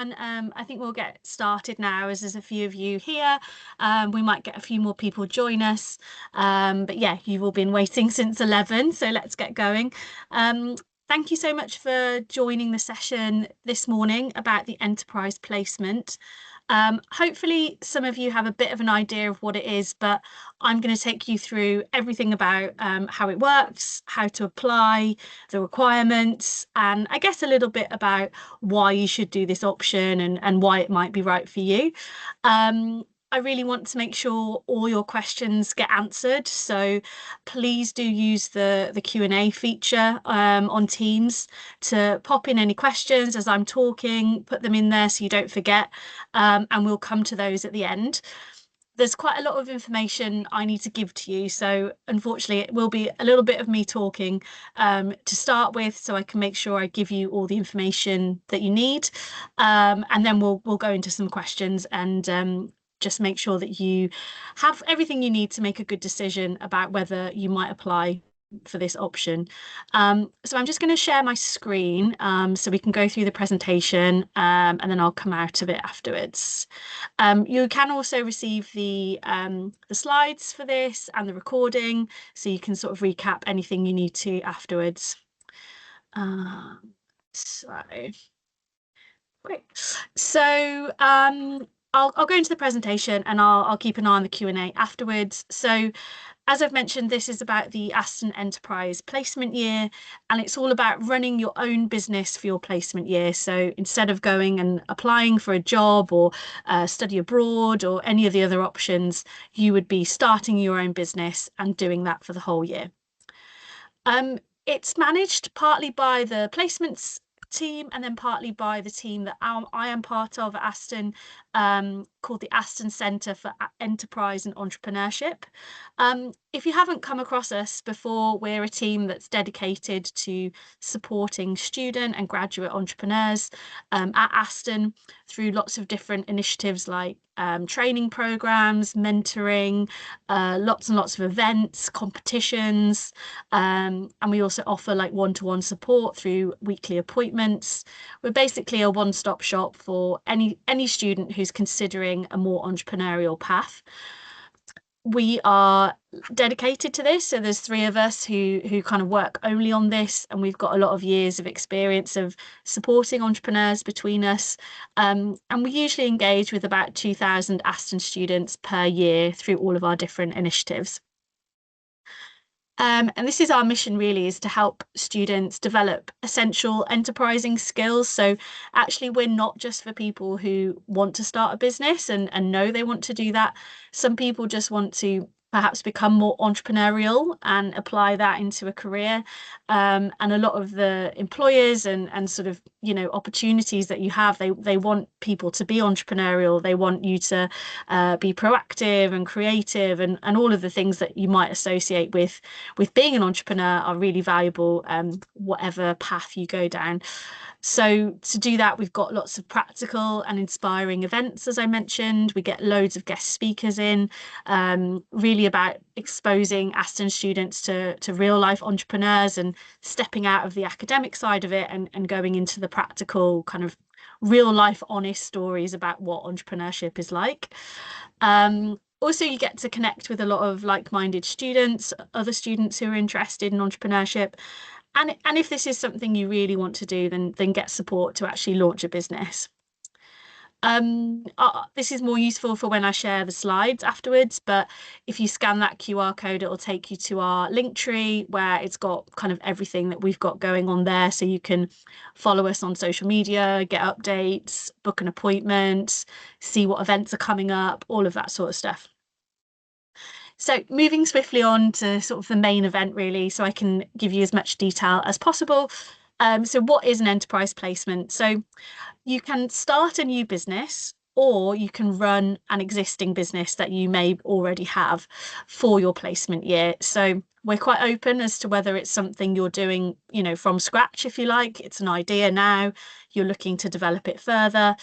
And I think we'll get started now as there's a few of you here. We might get a few more people join us. But yeah, you've all been waiting since 11, so let's get going. Um, Thank you so much for joining the session this morning about the enterprise placement. Hopefully some of you have a bit of an idea of what it is, but I'm going to take you through everything about how it works, how to apply, the requirements, and I guess a little bit about why you should do this option and why it might be right for you. I really want to make sure all your questions get answered. So please do use the Q&A feature on Teams to pop in any questions as I'm talking, put them in there so you don't forget, and we'll come to those at the end. There's quite a lot of information I need to give to you, so unfortunately it will be a little bit of me talking to start with, so I can make sure I give you all the information that you need, and then we'll go into some questions and just make sure that you have everything you need to make a good decision about whether you might apply for this option. So I'm just going to share my screen so we can go through the presentation and then I'll come out of it afterwards. You can also receive the slides for this and the recording, so you can sort of recap anything you need to afterwards. So great. So I'll go into the presentation and I'll keep an eye on the Q&A afterwards. So as I've mentioned, this is about the Aston Enterprise Placement Year, and it's all about running your own business for your placement year. So instead of going and applying for a job or study abroad or any of the other options, you would be starting your own business and doing that for the whole year. It's managed partly by the placements team and then partly by the team that I am part of at Aston, called the Aston Centre for Enterprise and Entrepreneurship. If you haven't come across us before, we're a team that's dedicated to supporting student and graduate entrepreneurs at Aston through lots of different initiatives like training programs, mentoring, lots and lots of events, competitions, and we also offer like one-to-one support through weekly appointments. We're basically a one-stop shop for any student who's considering a more entrepreneurial path. We are dedicated to this, so there's three of us who kind of work only on this, and we've got a lot of years of experience of supporting entrepreneurs between us, and we usually engage with about 2,000 Aston students per year through all of our different initiatives. And this is our mission really, is to help students develop essential enterprising skills. So actually we're not just for people who want to start a business and know they want to do that. Some people just want to perhaps become more entrepreneurial and apply that into a career. And a lot of the employers and sort of, you know, opportunities that you have, they want people to be entrepreneurial. They want you to be proactive and creative, and all of the things that you might associate with being an entrepreneur are really valuable, whatever path you go down. So to do that, we've got lots of practical and inspiring events, as I mentioned. We get loads of guest speakers in, really about exposing Aston students to real life entrepreneurs and stepping out of the academic side of it and going into the practical kind of real life honest stories about what entrepreneurship is like. Also, you get to connect with a lot of like-minded students, other students who are interested in entrepreneurship. And if this is something you really want to do, then get support to actually launch a business. This is more useful for when I share the slides afterwards, but if you scan that QR code, it'll take you to our link tree where it's got kind of everything that we've got going on there. So you can follow us on social media, get updates, book an appointment, see what events are coming up, all of that sort of stuff. So moving swiftly on to sort of the main event, really, so I can give you as much detail as possible. So what is an enterprise placement? So you can start a new business, or you can run an existing business that you may already have for your placement year. So we're quite open as to whether it's something you're doing, you know, from scratch, if you like. It's an idea now, you're looking to develop it further.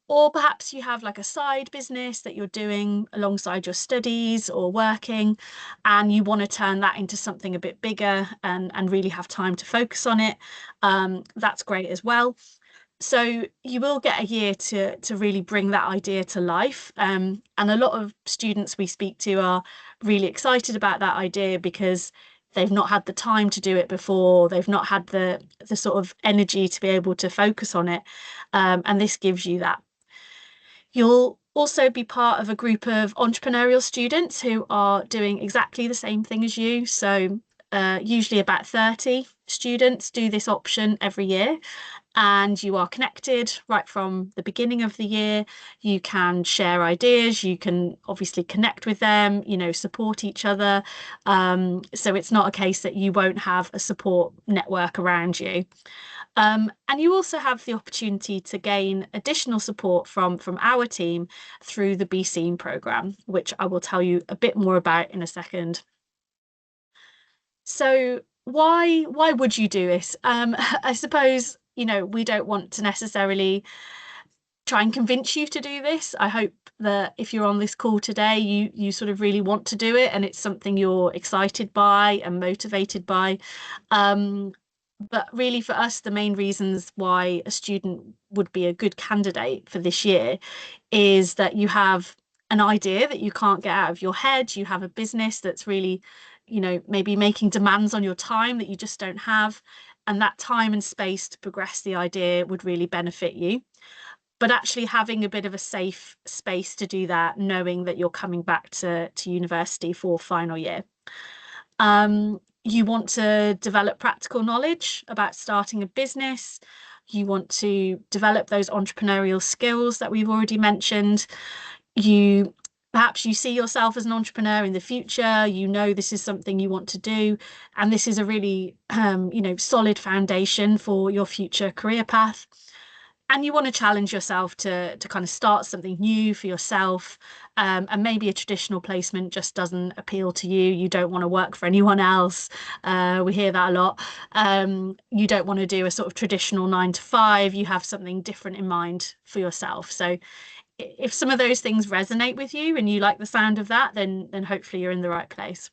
Or perhaps you have like a side business that you're doing alongside your studies or working, and you want to turn that into something a bit bigger and really have time to focus on it. That's great as well. So you will get a year to really bring that idea to life. And a lot of students we speak to are really excited about that idea because they've not had the time to do it before. They've not had the sort of energy to be able to focus on it. And this gives you that. You'll also be part of a group of entrepreneurial students who are doing exactly the same thing as you. So usually about 30 students do this option every year, and you are connected right from the beginning of the year. You can share ideas, you can obviously connect with them, support each other. So it's not a case that you won't have a support network around you. And you also have the opportunity to gain additional support from our team through the Be Seen program, which I will tell you a bit more about in a second. So why would you do this? I suppose, we don't want to necessarily try and convince you to do this. I hope that if you're on this call today, you sort of really want to do it and it's something you're excited by and motivated by. Um, but really, for us, the main reasons why a student would be a good candidate for this year is that you have an idea that you can't get out of your head. You have a business that's really, maybe making demands on your time that you just don't have. And that time and space to progress the idea would really benefit you. But actually having a bit of a safe space to do that, knowing that you're coming back to university for final year. You want to develop practical knowledge about starting a business. You want to develop those entrepreneurial skills that we've already mentioned. You perhaps you see yourself as an entrepreneur in the future. This is something you want to do, and this is a really solid foundation for your future career path. And you want to challenge yourself to kind of start something new for yourself. And maybe a traditional placement just doesn't appeal to you. You don't want to work for anyone else. We hear that a lot. You don't want to do a sort of traditional 9 to 5. You have something different in mind for yourself. So if some of those things resonate with you and you like the sound of that, then hopefully you're in the right place.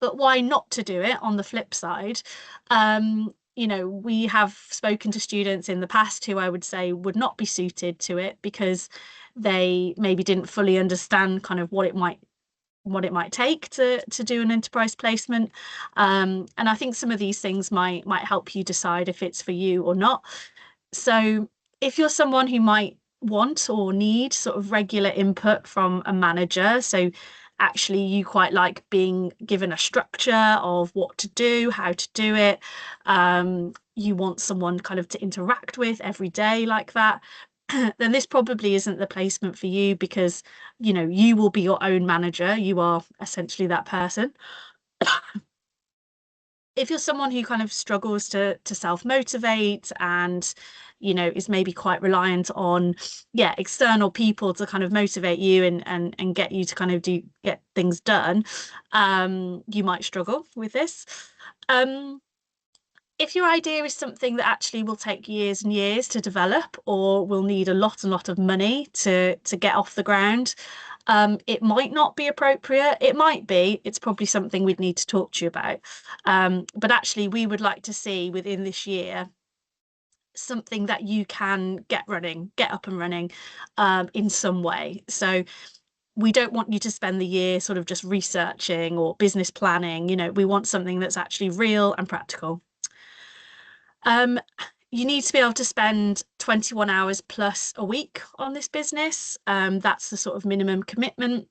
But why not to do it on the flip side? We have spoken to students in the past who I would say would not be suited to it because they maybe didn't fully understand kind of what it might take to do an enterprise placement. And I think some of these things might help you decide if it's for you or not. So if you're someone who might want or need sort of regular input from a manager, so actually you quite like being given a structure of what to do, how to do it, you want someone kind of to interact with every day like that, then this probably isn't the placement for you because, you will be your own manager. You are essentially that person. If you're someone who kind of struggles to self-motivate and is maybe quite reliant on external people to kind of motivate you and get you to kind of get things done, you might struggle with this. If your idea is something that actually will take years and years to develop or will need a lot and lot of money to get off the ground, it might not be appropriate. It might be. It's probably something we'd need to talk to you about. But actually, we would like to see within this year something that you can get running, get up and running in some way. So we don't want you to spend the year sort of just researching or business planning. We want something that's actually real and practical. You need to be able to spend 21 hours plus a week on this business. That's the sort of minimum commitment.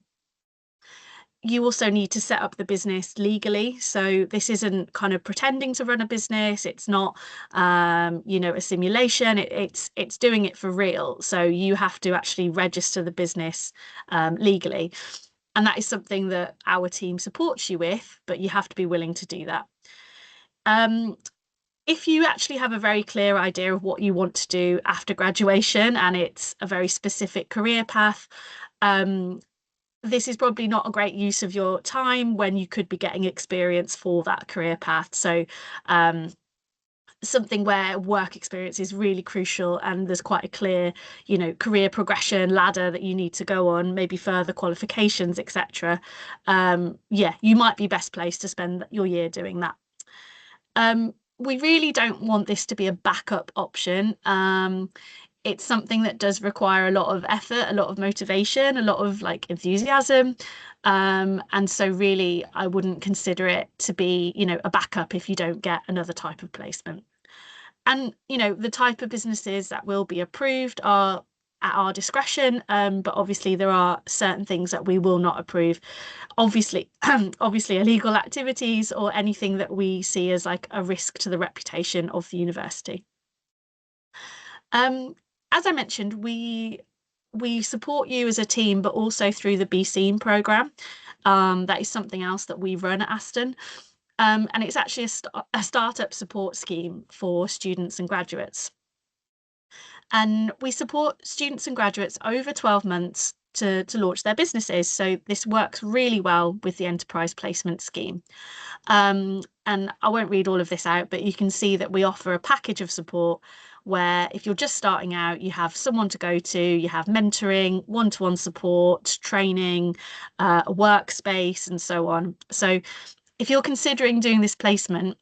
You also need to set up the business legally. So this isn't kind of pretending to run a business. It's not, a simulation. It's doing it for real. So you have to actually register the business legally. And that is something that our team supports you with, but you have to be willing to do that. If you actually have a very clear idea of what you want to do after graduation and it's a very specific career path, this is probably not a great use of your time when you could be getting experience for that career path. So something where work experience is really crucial and there's quite a clear, career progression ladder that you need to go on, maybe further qualifications, etc. You might be best placed to spend your year doing that. we really don't want this to be a backup option. It's something that does require a lot of effort, a lot of motivation, a lot of like enthusiasm. And so really I wouldn't consider it to be, a backup if you don't get another type of placement. And, the type of businesses that will be approved are at our discretion, but obviously there are certain things that we will not approve. Obviously, obviously illegal activities or anything that we see as like a risk to the reputation of the university. Um, as I mentioned, we support you as a team, but also through the Be Seen program. That is something else that we run at Aston. And it's actually a startup support scheme for students and graduates. And we support students and graduates over 12 months to launch their businesses. So this works really well with the enterprise placement scheme. And I won't read all of this out, but you can see that we offer a package of support where if you're just starting out, you have someone to go to, you have mentoring, one-to-one support, training, a workspace, and so on. So if you're considering doing this placement,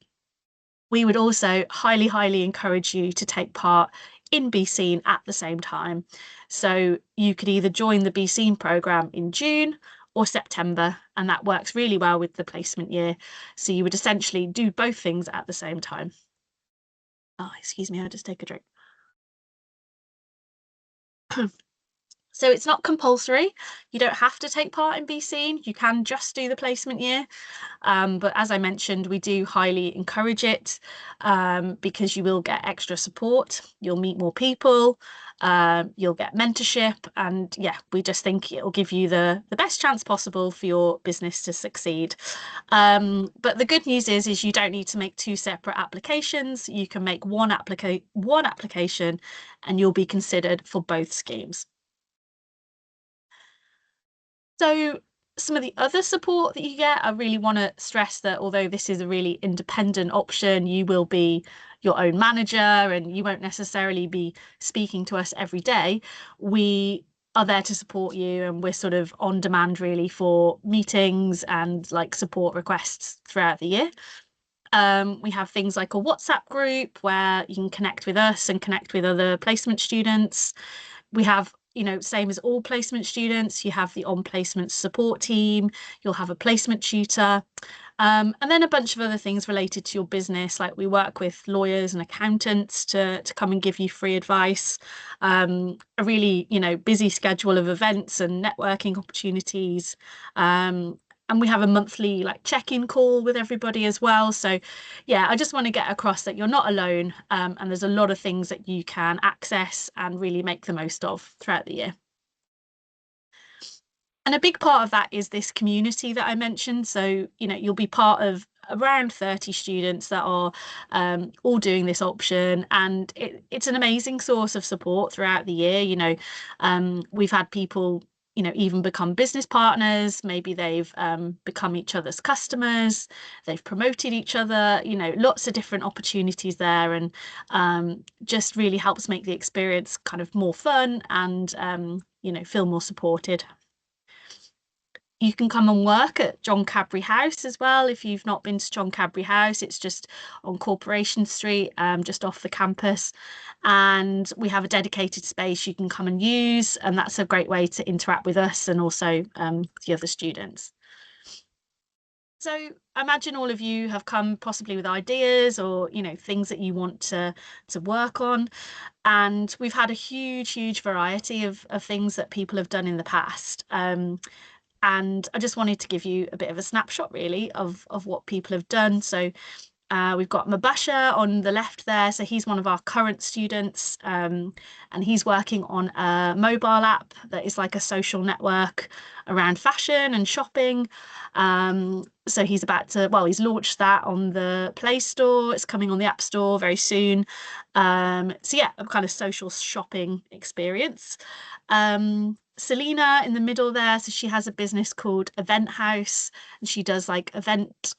we would also highly, highly encourage you to take part in Be Seen at the same time. So you could either join the Be Seen program in June or September, and that works really well with the placement year. So you would essentially do both things at the same time. Oh, excuse me, I'll just take a drink. So it's not compulsory. You don't have to take part in Be Seen. You can just do the placement year. But as I mentioned, we do highly encourage it because you will get extra support, you'll meet more people, you'll get mentorship, and yeah, we just think it'll give you the best chance possible for your business to succeed. But the good news is you don't need to make two separate applications. You can make one application and you'll be considered for both schemes. So some of the other support that you get, I really want to stress that although this is a really independent option, you will be your own manager and you won't necessarily be speaking to us every day. We are there to support you and we're sort of on demand really for meetings and like support requests throughout the year. We have things like a WhatsApp group where you can connect with us and connect with other placement students. We have, same as all placement students, you have the on placement support team, you'll have a placement tutor, and then a bunch of other things related to your business. Like we work with lawyers and accountants to come and give you free advice, a really, busy schedule of events and networking opportunities. And we have a monthly like check-in call with everybody as well. So yeah, I just want to get across that you're not alone, and there's a lot of things that you can access and really make the most of throughout the year. And a big part of that is this community that I mentioned. So, you'll be part of around 30 students that are all doing this option, and it's an amazing source of support throughout the year. We've had people even become business partners. Maybe they've become each other's customers, they've promoted each other, lots of different opportunities there, and just really helps make the experience kind of more fun and feel more supported. You can come and work at John Cadbury House as well. If you've not been to John Cadbury House, it's just on Corporation Street, just off the campus. And we have a dedicated space you can come and use, and that's a great way to interact with us and also the other students. So I imagine all of you have come possibly with ideas or, things that you want to work on. And we've had a huge, huge variety of things that people have done in the past. And I just wanted to give you a bit of a snapshot, really, of what people have done. So we've got Mabasha on the left there. So he's one of our current students, and he's working on a mobile app that is like a social network around fashion and shopping. So he's launched that on the Play Store. It's coming on the App Store very soon. So yeah, a kind of social shopping experience. Selena in the middle there, so she has a business called Event House, and she does like event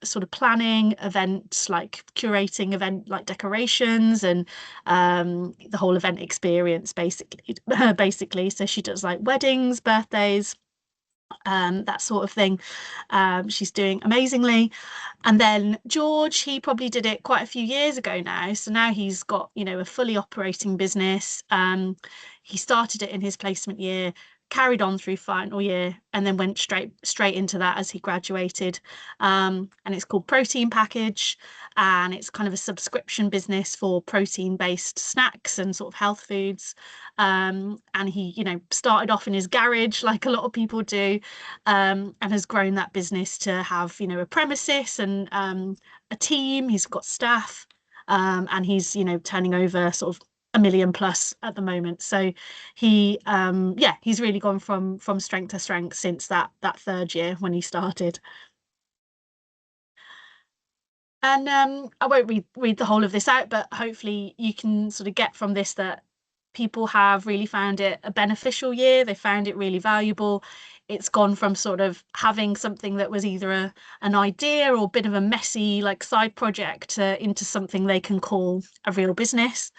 sort of planning, events like curating event like decorations and the whole event experience basically. Basically, so she does like weddings, birthdays, that sort of thing. She's doing amazingly. And then George, he probably did it quite a few years ago now. So now he's got, a fully operating business. He started it in his placement year, carried on through final year, and then went straight into that as he graduated. And it's called Protein Package, and it's kind of a subscription business for protein-based snacks and sort of health foods. And he, started off in his garage like a lot of people do, and has grown that business to have, a premises and a team. He's got staff, and he's, turning over sort of 1 million plus at the moment. So yeah, he's really gone from strength to strength since that third year when he started. And I won't read the whole of this out, but hopefully you can sort of get from this that people have really found it a beneficial year. They found it really valuable. It's gone from sort of having something that was either an idea or a bit of a messy like side project into something they can call a real business.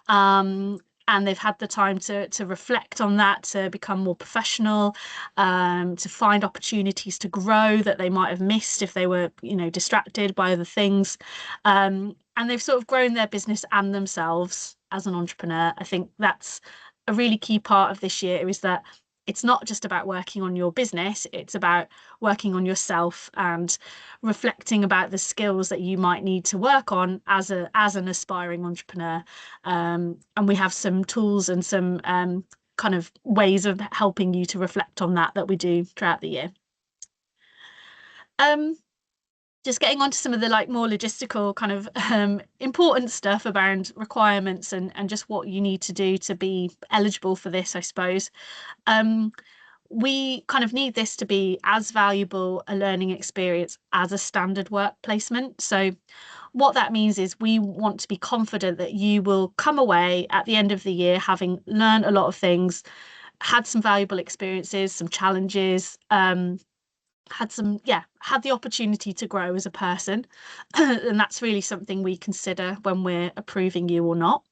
Um, and they've had the time to reflect on that, to become more professional, to find opportunities to grow that they might have missed if they were, distracted by other things. And they've sort of grown their business and themselves as an entrepreneur. I think that's a really key part of this year is that it's not just about working on your business, it's about working on yourself and reflecting about the skills that you might need to work on as an aspiring entrepreneur. And we have some tools and some kind of ways of helping you to reflect on that we do throughout the year. Um, just getting on to some of the like more logistical kind of important stuff around requirements and just what you need to do to be eligible for this, I suppose. Um, we kind of need this to be as valuable a learning experience as a standard work placement. So what that means is we want to be confident that you will come away at the end of the year having learned a lot of things, had some valuable experiences, some challenges, had the opportunity to grow as a person. And that's really something we consider when we're approving you or not.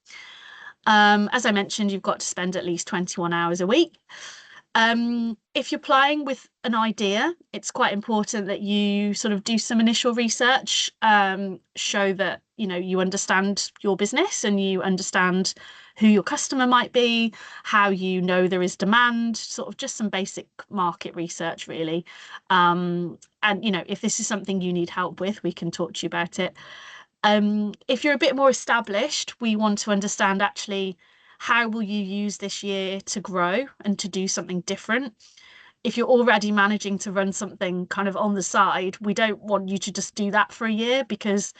As I mentioned, you've got to spend at least 21 hours a week. If you're applying with an idea, it's quite important that you sort of do some initial research, show that, you understand your business and you understand who your customer might be, how you know there is demand, sort of just some basic market research, really. And, if this is something you need help with, we can talk to you about it. If you're a bit more established, we want to understand actually how will you use this year to grow and to do something different. If you're already managing to run something kind of on the side, we don't want you to just do that for a year because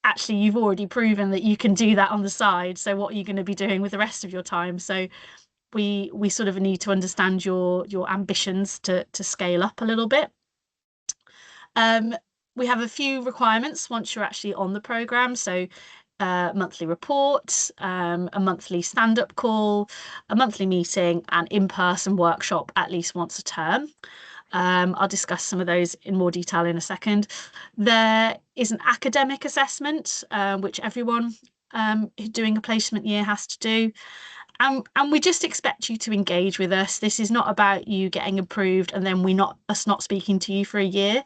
actually you've already proven that you can do that on the side. So what are you going to be doing with the rest of your time? So we sort of need to understand your ambitions to scale up a little bit. Um, we have a few requirements once you're actually on the program. So monthly report, a monthly stand-up call, a monthly meeting, and in-person workshop at least once a term. I'll discuss some of those in more detail in a second. There is an academic assessment, which everyone doing a placement year has to do. And we just expect you to engage with us. This is not about you getting approved and then us not speaking to you for a year.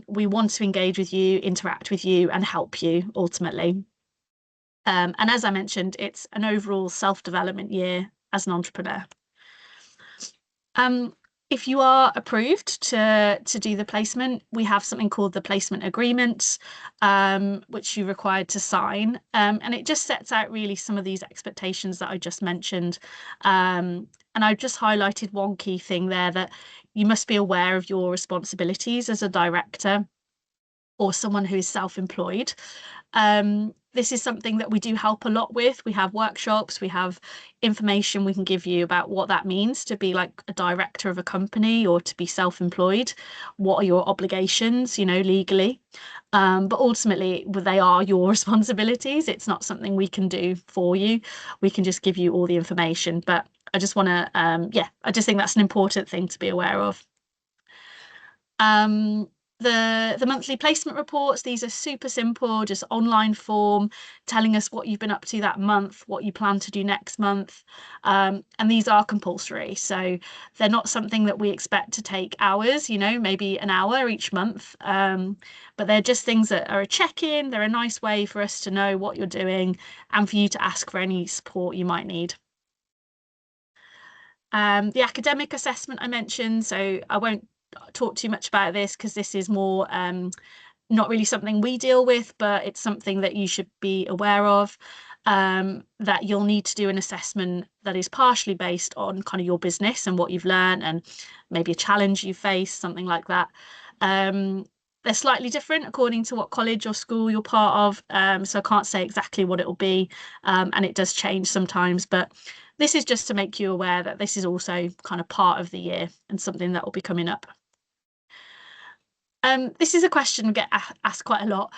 We want to engage with you, interact with you, and help you ultimately. And as I mentioned, it's an overall self-development year as an entrepreneur. If you are approved to do the placement, we have something called the placement agreement, which you're required to sign. And it just sets out really some of these expectations that I just mentioned. And I've just highlighted one key thing there, that you must be aware of your responsibilities as a director or someone who is self-employed. This is something that we do help a lot with. We have workshops, we have information we can give you about what that means to be like a director of a company or to be self-employed. What are your obligations, legally? But ultimately, they are your responsibilities. It's not something we can do for you. We can just give you all the information. But I just want to, I just think that's an important thing to be aware of. The monthly placement reports, these are super simple, just online form telling us what you've been up to that month, what you plan to do next month. And these are compulsory. So they're not something that we expect to take hours, maybe an hour each month. But they're just things that are a check-in. They're a nice way for us to know what you're doing and for you to ask for any support you might need. The academic assessment I mentioned, so I won't talk too much about this because this is more not really something we deal with, but it's something that you should be aware of. That you'll need to do an assessment that is partially based on kind of your business and what you've learned and maybe a challenge you face, something like that. Um, they're slightly different according to what college or school you're part of. So I can't say exactly what it will be, and it does change sometimes. But this is just to make you aware that this is also kind of part of the year and something that will be coming up. This is a question we get asked quite a lot.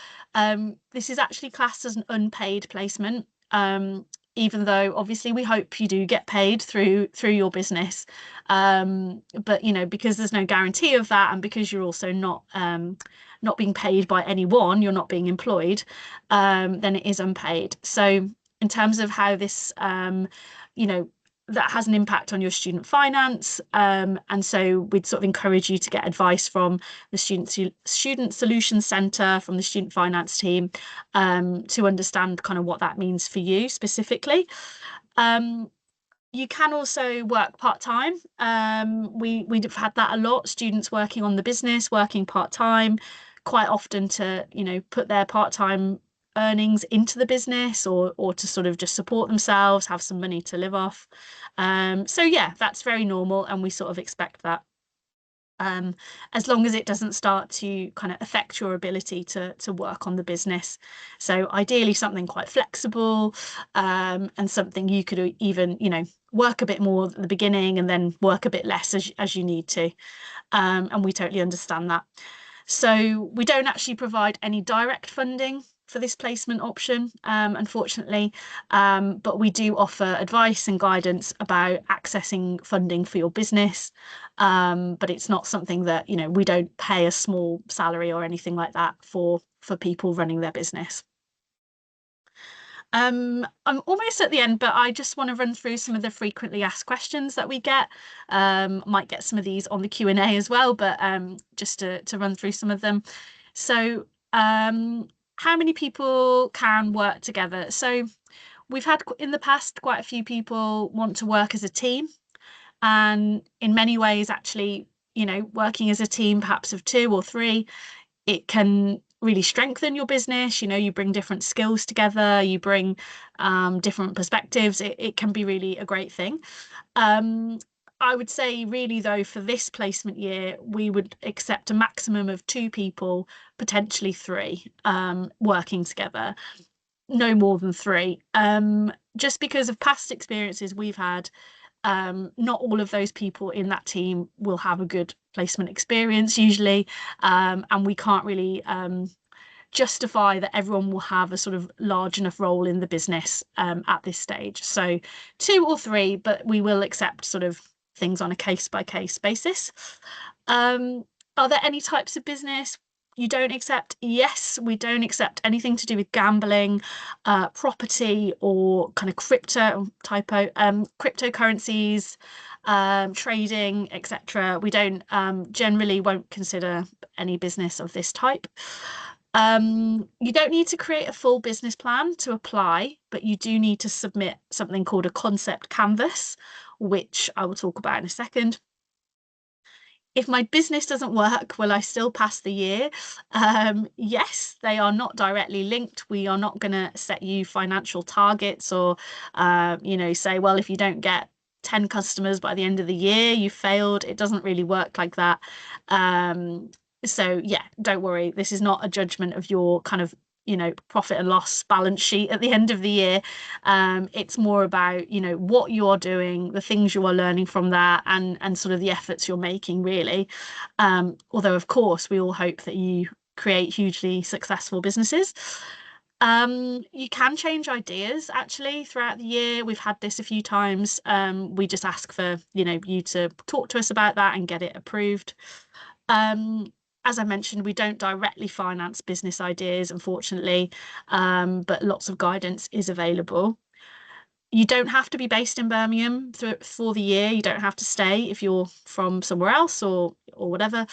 This is actually classed as an unpaid placement, even though obviously we hope you do get paid through your business. But because there's no guarantee of that, and because you're also not being paid by anyone, you're not being employed, then it is unpaid. So in terms of how this, you know, that has an impact on your student finance. And so we'd sort of encourage you to get advice from the Student Solutions Centre, from the student finance team, to understand kind of what that means for you specifically. Um, you can also work part-time. We've had that a lot, students working on the business, working part-time, quite often to, put their part-time earnings into the business or to sort of just support themselves, have some money to live off. So yeah, that's very normal and we sort of expect that. Um, as long as it doesn't start to kind of affect your ability to work on the business. So ideally something quite flexible, and something you could even, work a bit more at the beginning and then work a bit less as you need to. And we totally understand that. So we don't actually provide any direct funding for this placement option, unfortunately, but we do offer advice and guidance about accessing funding for your business. But it's not something that, we don't pay a small salary or anything like that for people running their business. I'm almost at the end, but I just want to run through some of the frequently asked questions that we get. Might get some of these on the Q&A as well, but just to run through some of them. So, how many people can work together? So, we've had in the past quite a few people want to work as a team, and in many ways, actually, working as a team, perhaps of two or three, it can really strengthen your business. You bring different skills together, you bring different perspectives. It can be really a great thing. Um, I would say, really, though, for this placement year, we would accept a maximum of two people, potentially three, working together, no more than three. Just because of past experiences we've had, not all of those people in that team will have a good placement experience usually, and we can't really justify that everyone will have a sort of large enough role in the business at this stage. So two or three, but we will accept sort of things on a case by case basis. Um, are there any types of business you don't accept? Yes, we don't accept anything to do with gambling, property, or kind of cryptocurrencies, trading, etc. We don't generally won't consider any business of this type. You don't need to create a full business plan to apply, but you do need to submit something called a concept canvas, which I will talk about in a second. If my business doesn't work, will I still pass the year? Yes, they are not directly linked. We are not going to set you financial targets or, say, well, if you don't get 10 customers by the end of the year, you failed. It doesn't really work like that. So yeah, don't worry. This is not a judgment of your kind of, profit and loss balance sheet at the end of the year. It's more about, what you're doing, the things you are learning from that, and sort of the efforts you're making, really. Although, of course, we all hope that you create hugely successful businesses. You can change ideas actually throughout the year. We've had this a few times. We just ask for, you to talk to us about that and get it approved. Um, as I mentioned, we don't directly finance business ideas, unfortunately, but lots of guidance is available. You don't have to be based in Birmingham for the year. You don't have to stay if you're from somewhere else or whatever.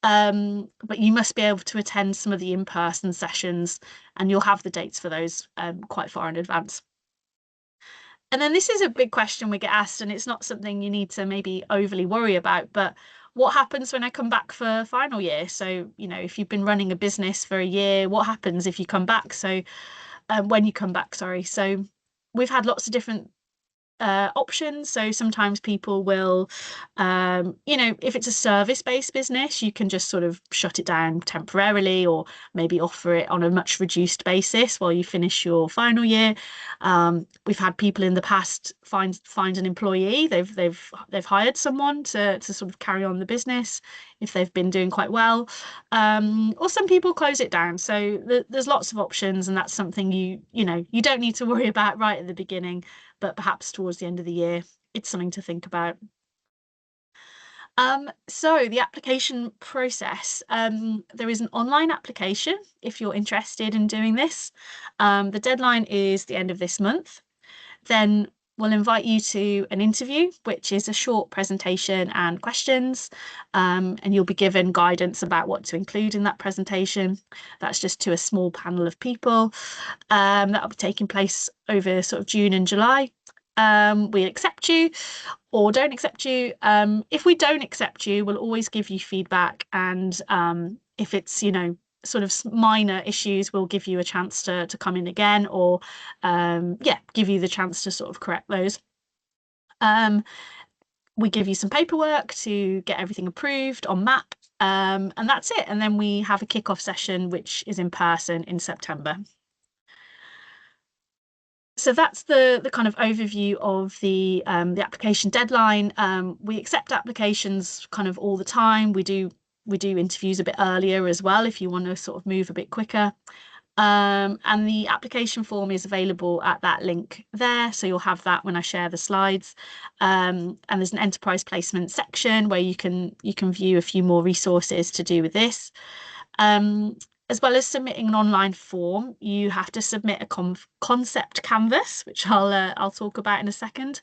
But you must be able to attend some of the in-person sessions, and you'll have the dates for those quite far in advance. And then this is a big question we get asked, and it's not something you need to maybe overly worry about, but what happens when I come back for final year? So, if you've been running a business for a year, what happens if you come back? So, when you come back, sorry. So, we've had lots of different options. So sometimes people will, if it's a service-based business, you can just sort of shut it down temporarily or maybe offer it on a much reduced basis while you finish your final year. We've had people in the past find an employee. They've hired someone to sort of carry on the business if they've been doing quite well. Or some people close it down. So there's lots of options, and that's something you don't need to worry about right at the beginning, but perhaps towards the end of the year, it's something to think about. So the application process, there is an online application if you're interested in doing this. The deadline is the end of this month. Then we'll invite you to an interview, which is a short presentation and questions, and you'll be given guidance about what to include in that presentation. That's just to a small panel of people. That'll be taking place over sort of June and July. We accept you or don't accept you. If we don't accept you, we'll always give you feedback. And if it's, sort of minor issues, we'll give you a chance to come in again or, give you the chance to sort of correct those. We give you some paperwork to get everything approved on MAP, and that's it. And then we have a kickoff session, which is in person in September. So that's the kind of overview of the application deadline. We accept applications kind of all the time. We do interviews a bit earlier as well if you want to sort of move a bit quicker. And the application form is available at that link there. So you'll have that when I share the slides. And there's an enterprise placement section where you can view a few more resources to do with this. As well as submitting an online form, you have to submit a concept canvas, which I'll talk about in a second.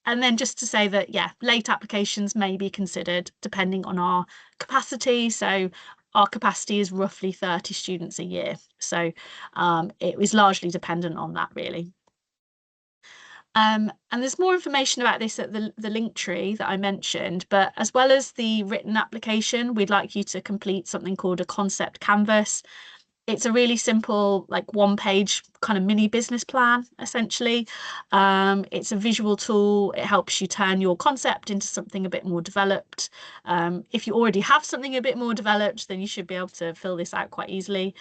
And then just to say that, late applications may be considered depending on our capacity. So our capacity is roughly 30 students a year. So it was largely dependent on that, really. And there's more information about this at the link tree that I mentioned, but as well as the written application, we'd like you to complete something called a concept canvas. It's a really simple, like 1-page kind of mini business plan, essentially. It's a visual tool. It helps you turn your concept into something a bit more developed. If you already have something a bit more developed, then you should be able to fill this out quite easily.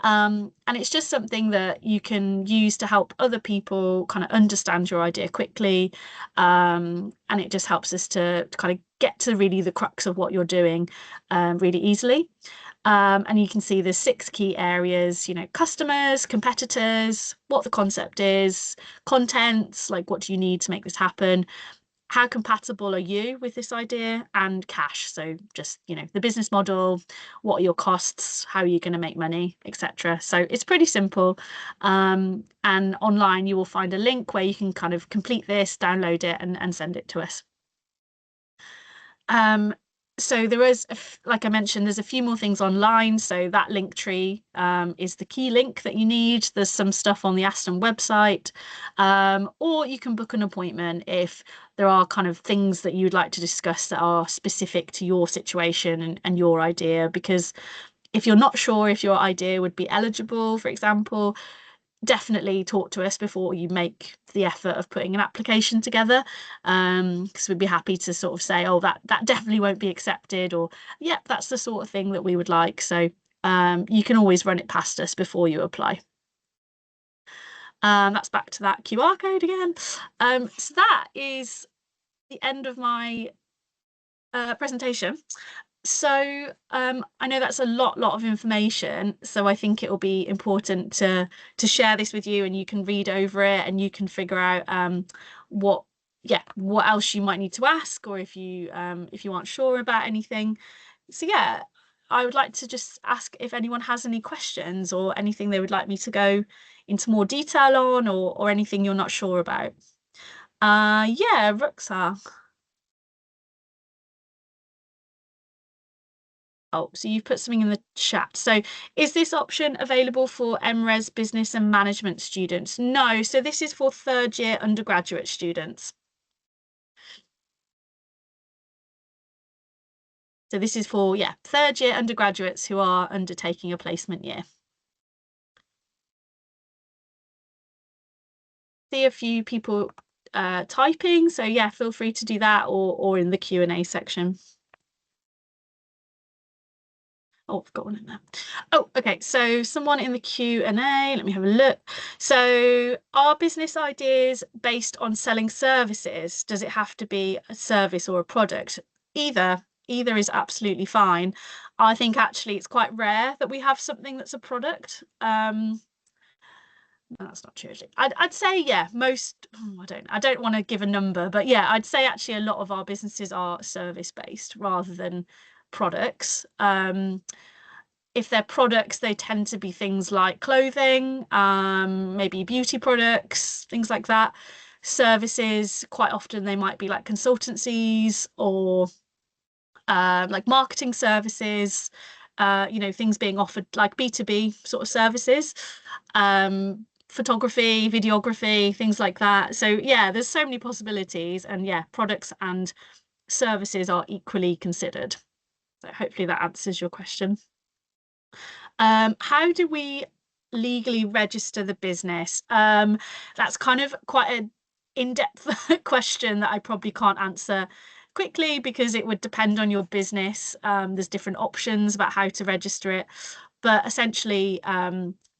And it's just something that you can use to help other people kind of understand your idea quickly. And it just helps us to kind of get to really the crux of what you're doing really easily. And you can see there's 6 key areas, customers, competitors, what the concept is, contents, like what do you need to make this happen, how compatible are you with this idea, and cash. So just, the business model, what are your costs, how are you going to make money, etc. So it's pretty simple. And online you will find a link where you can kind of complete this, download it and send it to us. So there is, like I mentioned, there's a few more things online. So that link tree is the key link that you need. There's some stuff on the Aston website, or you can book an appointment if there are kind of things that you'd like to discuss that are specific to your situation and your idea. Because if you're not sure if your idea would be eligible, for example, definitely talk to us before you make the effort of putting an application together, because we'd be happy to sort of say, oh, that definitely won't be accepted, or yep, that's the sort of thing that we would like. So you can always run it past us before you apply. That's back to that QR code again. So that is the end of my presentation. So I know that's a lot of information, so I think it will be important to share this with you, and you can read over it and you can figure out what else you might need to ask, or if you aren't sure about anything. So yeah, I would like to just ask if anyone has any questions or anything they would like me to go into more detail on or anything you're not sure about. Yeah, Ruxa. Oh, so you've put something in the chat. So is this option available for MRes business and management students? No, so this is for third year undergraduate students. So this is for, yeah, third year undergraduates who are undertaking a placement year. See a few people typing, so yeah, feel free to do that or in the Q&A section. Oh, I've got one in there. Oh, okay. So someone in the Q&A, let me have a look. So are business ideas based on selling services? Does it have to be a service or a product? Either is absolutely fine. I think actually it's quite rare that we have something that's a product. No, that's not true, actually. I'd say, yeah, most, I don't want to give a number, but yeah, I'd say actually a lot of our businesses are service based rather than products. If they're products, they tend to be things like clothing, maybe beauty products, things like that. Services, quite often they might be like consultancies or like marketing services, things being offered like B2B sort of services, photography, videography, things like that. So yeah, there's so many possibilities, and yeah, products and services are equally considered. So hopefully that answers your question. How do we legally register the business? That's kind of quite an in-depth question that I probably can't answer quickly because it would depend on your business. There's different options about how to register it, but essentially,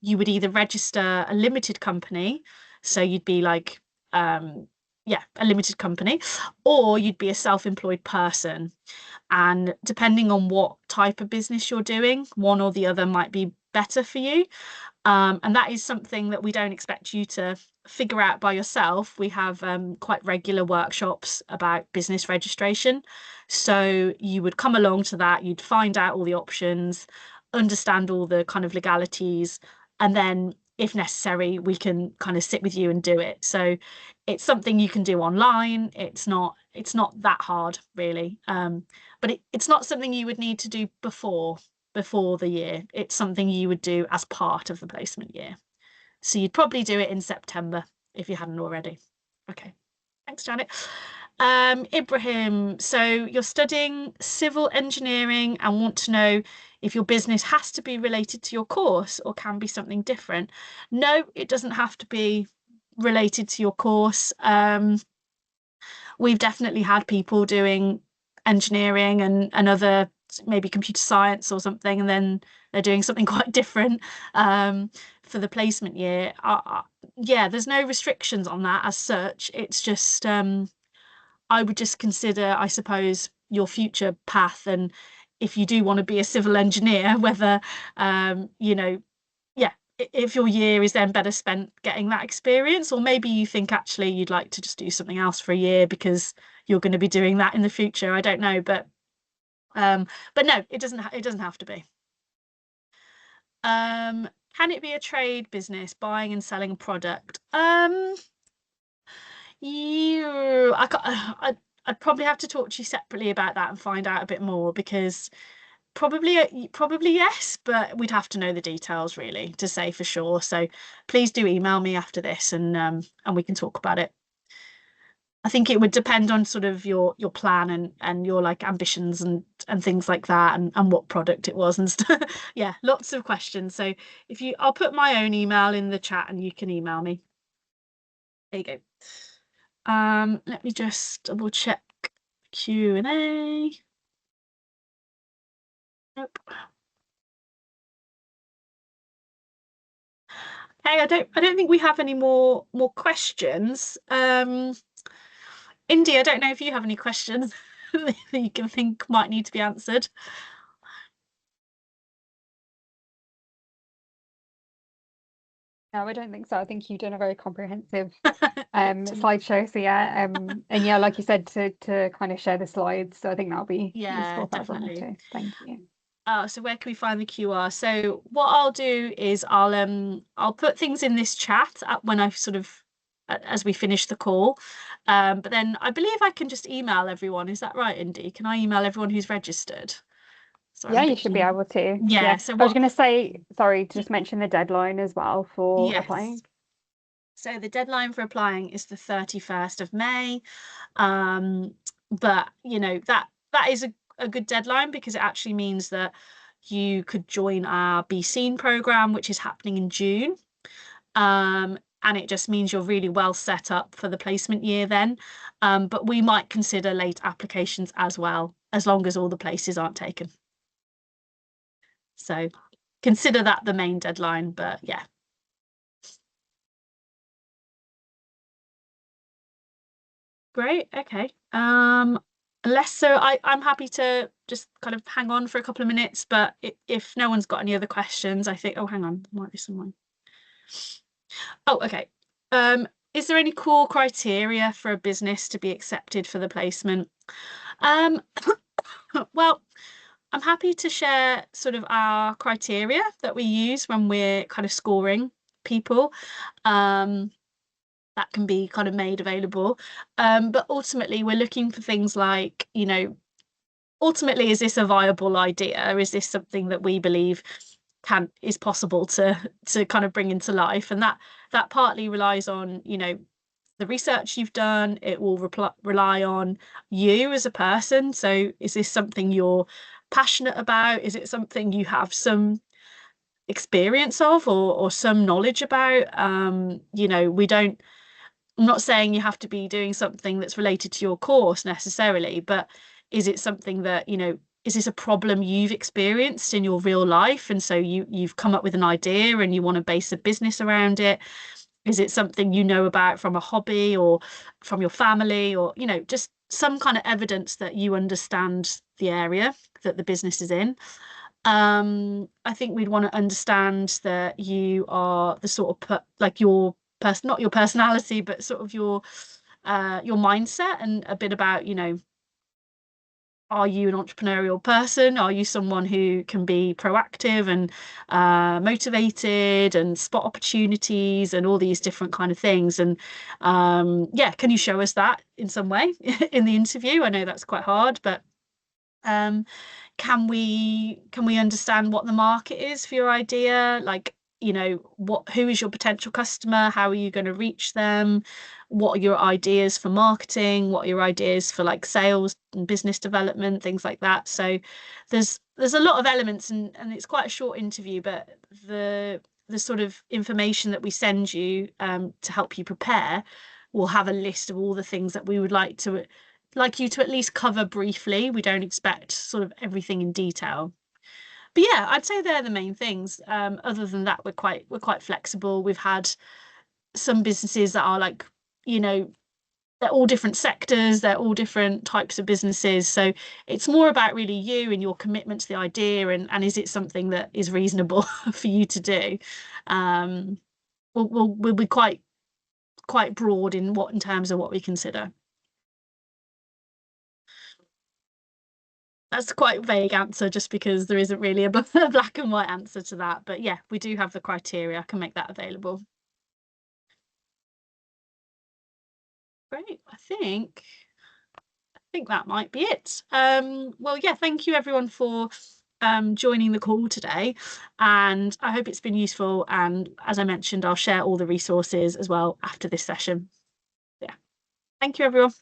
you would either register a limited company, so you'd be like, yeah, a limited company, or you'd be a self-employed person. And depending on what type of business you're doing, one or the other might be better for you. And that is something that we don't expect you to figure out by yourself. We have quite regular workshops about business registration. So you would come along to that, you'd find out all the options, understand all the kind of legalities, and then if necessary, we can kind of sit with you and do it. So it's something you can do online. It's not that hard, really. But it's not something you would need to do before the year. It's something you would do as part of the placement year. So you'd probably do it in September if you hadn't already. Okay. Thanks, Janet. Ibrahim, so you're studying civil engineering and want to know if your business has to be related to your course or can be something different. No, it doesn't have to be related to your course. We've definitely had people doing engineering and other maybe computer science or something, and then they're doing something quite different for the placement year. Yeah, there's no restrictions on that as such. It's just I would just consider, I suppose, your future path and if you do want to be a civil engineer, whether yeah, if your year is then better spent getting that experience, or maybe you think actually you'd like to just do something else for a year because you're going to be doing that in the future. I don't know, but no, it doesn't have to be. Can it be a trade business, buying and selling a product? You, I'd probably have to talk to you separately about that and find out a bit more because probably yes, but we'd have to know the details really to say for sure. So please do email me after this and we can talk about it. I think it would depend on sort of your plan and your like ambitions and things like that and what product it was and stuff. Yeah, lots of questions. So if you I'll put my own email in the chat and you can email me. There you go. Let me just double check Q&A. Nope. Okay, I don't think we have any more questions. Indy, I don't know if you have any questions that you can think might need to be answered. No, I don't think so. I think you've done a very comprehensive Good to know. slideshow. So yeah, and yeah, like you said, to kind of share the slides. So I think that'll be Yeah, useful for everyone definitely. too. Thank you. So where can we find the QR? So what I'll do is I'll put things in this chat when I sort of as we finish the call. But then I believe I can just email everyone. Is that right, Indy? Can I email everyone who's registered? Sorry, I'm Yeah, you should be thinking. able to. Yeah. Yeah, So I was what? going to say, sorry, to just mention the deadline as well for Yes. applying. So the deadline for applying is the 31st of May. Um, but that is a good deadline because it actually means that you could join our Be Seen program, which is happening in June. And it just means you're really well set up for the placement year then. But we might consider late applications as well, as long as all the places aren't taken. So consider that the main deadline, but yeah. Great. Okay. Less so I'm happy to just kind of hang on for a couple of minutes, but if no one's got any other questions, I think, oh, hang on, there might be someone. Oh, okay. Is there any core criteria for a business to be accepted for the placement? Um, well, I'm happy to share sort of our criteria that we use when we're kind of scoring people. Um, that can be kind of made available. But ultimately, we're looking for things like, ultimately, is this a viable idea? Is this something that we believe can is possible to kind of bring into life? And that partly relies on, the research you've done. It will rely on you as a person. So, is this something you're passionate about? Is it something you have some experience of or some knowledge about? We don't I'm not saying you have to be doing something that's related to your course necessarily, but is it something that, is this a problem you've experienced in your real life? And so you've come up with an idea and you want to base a business around it. Is it something you know about from a hobby or from your family or, just some kind of evidence that you understand the area that the business is in? I think we'd want to understand that you are the sort of like your person, not your personality, but sort of your mindset and a bit about, are you an entrepreneurial person? Are you someone who can be proactive and motivated and spot opportunities and all these different kind of things? And yeah, can you show us that in some way in the interview? I know that's quite hard, but um, can we understand what the market is for your idea? Like, who is your potential customer? How are you going to reach them? What are your ideas for marketing? What are your ideas for like sales and business development, things like that? So there's a lot of elements and it's quite a short interview, but the sort of information that we send you to help you prepare will have a list of all the things that we would like you to at least cover briefly. We don't expect sort of everything in detail. But yeah, I'd say they're the main things. Other than that, we're quite flexible. We've had some businesses that are like, you know, they're all different sectors, they're all different types of businesses. So it's more about really you and your commitment to the idea and is it something that is reasonable for you to do? Um, we'll be quite broad in terms of what we consider. That's quite a vague answer just because there isn't really a black and white answer to that. But yeah, we do have the criteria. I can make that available. Great. I think that might be it. Well, yeah, thank you everyone for joining the call today. And I hope it's been useful. And as I mentioned, I'll share all the resources as well after this session. Yeah. Thank you, everyone.